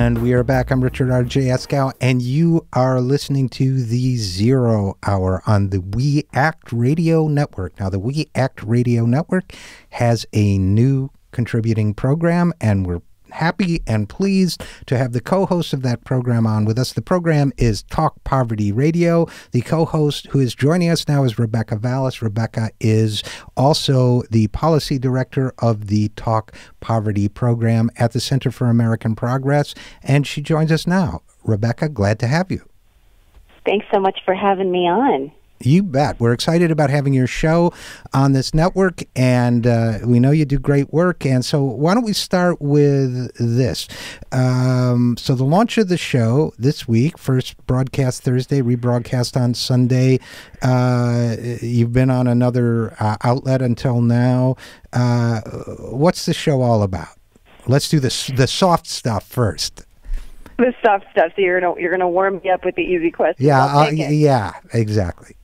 And we are back. I'm Richard RJ Eskow, and you are listening to the Zero Hour on the We Act Radio Network. Now, the We Act Radio Network has a new contributing program, and we're happy and pleased to have the co-host of that program on with us. The program is Talk Poverty Radio. The co-host who is joining us now is Rebecca Vallas. Rebecca is also the policy director of the Talk Poverty program at the Center for American Progress, and she joins us now. Rebecca, glad to have you. Thanks so much for having me on. You bet. We're excited about having your show on this network, and we know you do great work. And so why don't we start with this? So the launch of the show this week, first broadcast Thursday, rebroadcast on Sunday. You've been on another outlet until now. What's the show all about? Let's do the soft stuff first. The soft stuff. So you're gonna warm me up with the easy questions. Yeah, yeah, exactly.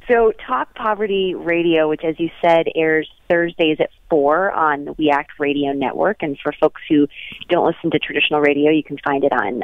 So Talk Poverty Radio, which, as you said, airs Thursdays at 4 on the We Act Radio Network. And for folks who don't listen to traditional radio, you can find it on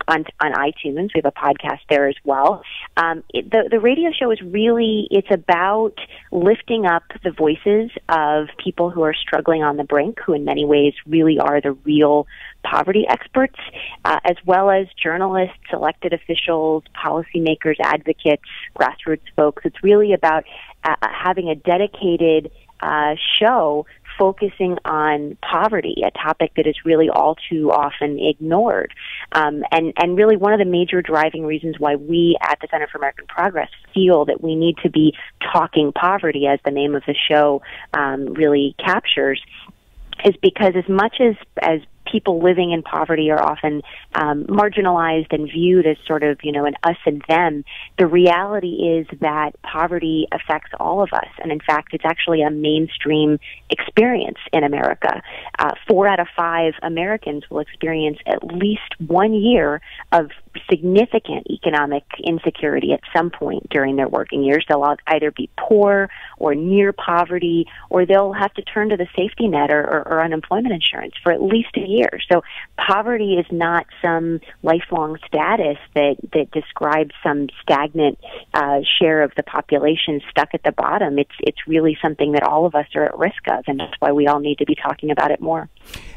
iTunes. We have a podcast there as well. The radio show is really, it's about lifting up the voices of people who are struggling on the brink, who in many ways really are the real poverty experts, as well as journalists, elected officials, policymakers, advocates, grassroots folks. It's really about having a dedicated show focusing on poverty, a topic that is really all too often ignored. And really one of the major driving reasons why we at the Center for American Progress feel that we need to be talking poverty, as the name of the show really captures, is because as much as people living in poverty are often marginalized and viewed as sort of, an us and them, the reality is that poverty affects all of us. And in fact, it's actually a mainstream experience in America. 4 out of 5 Americans will experience at least 1 year of significant economic insecurity at some point during their working years. They'll either be poor or near poverty, or they'll have to turn to the safety net or unemployment insurance for at least a year. So poverty is not some lifelong status that describes some stagnant share of the population stuck at the bottom. It's really something that all of us are at risk of, and that's why we all need to be talking about it more.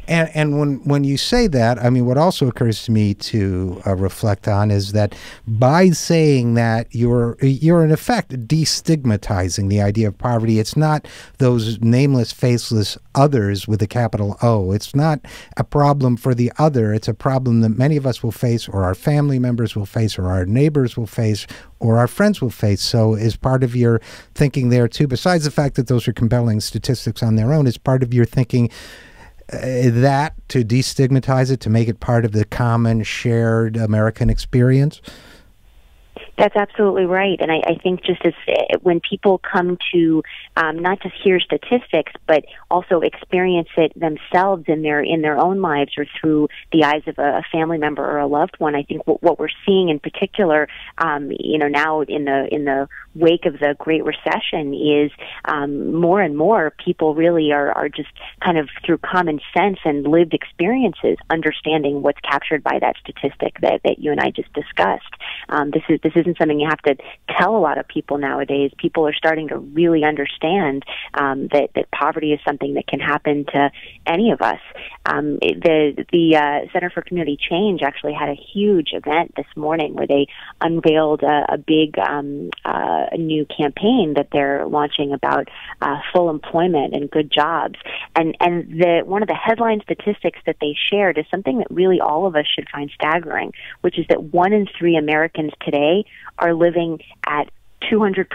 And when you say that, I mean, what also occurs to me to reflect on is that by saying that you're in effect destigmatizing the idea of poverty. It's not those nameless, faceless others with a capital O. It's not a problem for the other. It's a problem that many of us will face, or our family members will face, or our neighbors will face, or our friends will face. So is part of your thinking there too, besides the fact that those are compelling statistics on their own, is part of your thinking that to destigmatize it, to make it part of the common shared American experience? That's absolutely right. And I think just as when people come to not just hear statistics, but also experience it themselves in their own lives or through the eyes of a family member or a loved one, I think what we're seeing in particular, now in the wake of the Great Recession is more and more people really are just kind of through common sense and lived experiences understanding what's captured by that statistic that you and I just discussed. This isn't something you have to tell a lot of people nowadays. People are starting to really understand that poverty is something that can happen to any of us. The Center for Community Change actually had a huge event this morning where they unveiled a big new campaign that they're launching about full employment and good jobs. And one of the headline statistics that they shared is something that really all of us should find staggering, which is that 1 in 3 Americans today are living at 200%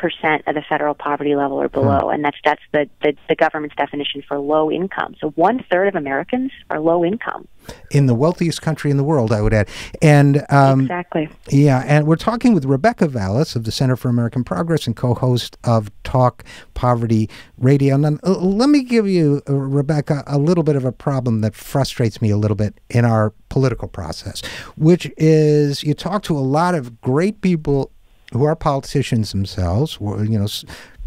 of the federal poverty level or below, and that's the government's definition for low income. So 1/3 of Americans are low income. In the wealthiest country in the world, I would add. And exactly. Yeah, and we're talking with Rebecca Vallas of the Center for American Progress and co-host of Talk Poverty Radio. Now, let me give you, Rebecca, a little bit of a problem that frustrates me a little bit in our political process, which is you talk to a lot of great people who are politicians themselves,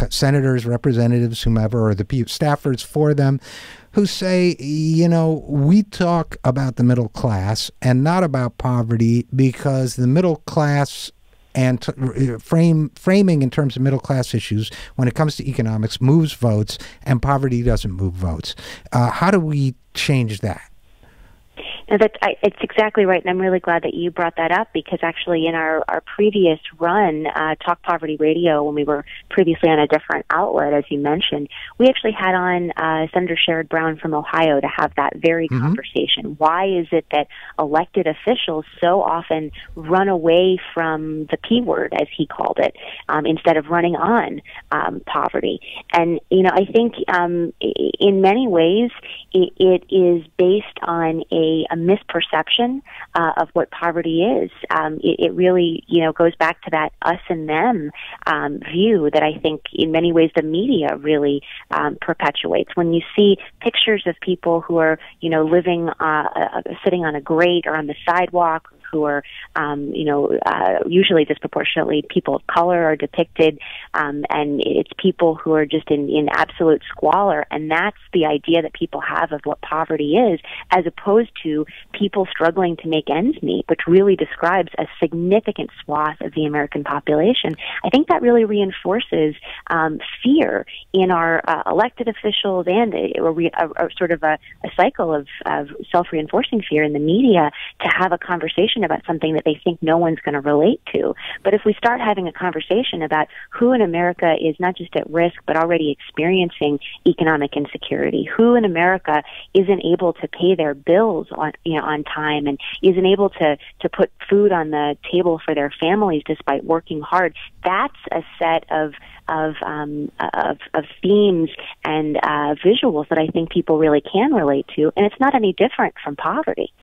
senators, representatives, whomever, or the staffers for them, who say, we talk about the middle class and not about poverty because the middle class and framing in terms of middle class issues when it comes to economics moves votes and poverty doesn't move votes. How do we change that? No, it's exactly right, and I'm really glad that you brought that up because actually in our previous run, Talk Poverty Radio, when we were previously on a different outlet, as you mentioned, we actually had on Senator Sherrod Brown from Ohio to have that very conversation. Why is it that elected officials so often run away from the P word, as he called it, instead of running on poverty? And, I think in many ways it is based on a misperception of what poverty is. It really, goes back to that us and them view that I think in many ways the media really perpetuates. When you see pictures of people who are, living, sitting on a grate or on the sidewalk, who are, usually disproportionately people of color are depicted, and it's people who are just in absolute squalor, and that's the idea that people have of what poverty is, as opposed to people struggling to make ends meet, which really describes a significant swath of the American population. I think that really reinforces fear in our elected officials and a sort of a cycle of self-reinforcing fear in the media to have a conversation about something that they think no one's going to relate to. But if we start having a conversation about who in America is not just at risk but already experiencing economic insecurity, who in America isn't able to pay their bills on time and isn't able to put food on the table for their families despite working hard, that's a set of themes and visuals that I think people really can relate to, and it's not any different from poverty.